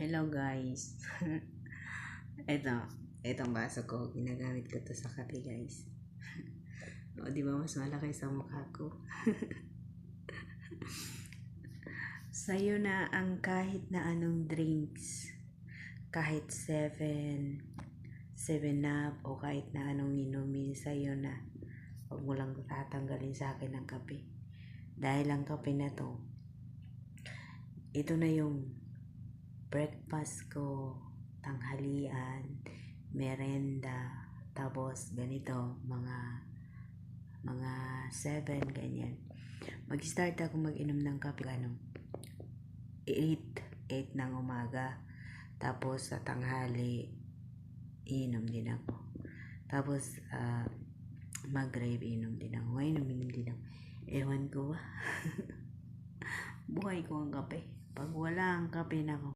Hello guys. Itong baso ko, ginagamit ko to sa kape guys. O, di ba mas malaki sa mukha ko? Sa'yo na ang kahit na anong drinks. Kahit 7 up o kahit na anong inumin, sa'yo na. Huwag mo lang tatanggalin sa akin ang kape. Dahil ang kape na to, ito na yung breakfast ko, tanghalian, merenda, tapos ganito, mga 7, ganyan. Mag-start ako mag-inom ng kape, 8 ng umaga. Tapos sa tanghali, inom din ako. Tapos, mag-rave, inom din ako. Ngayon, uminom din ako. Ewan ko ba? Buhay ko ang kape. Pag wala ang kape na ako,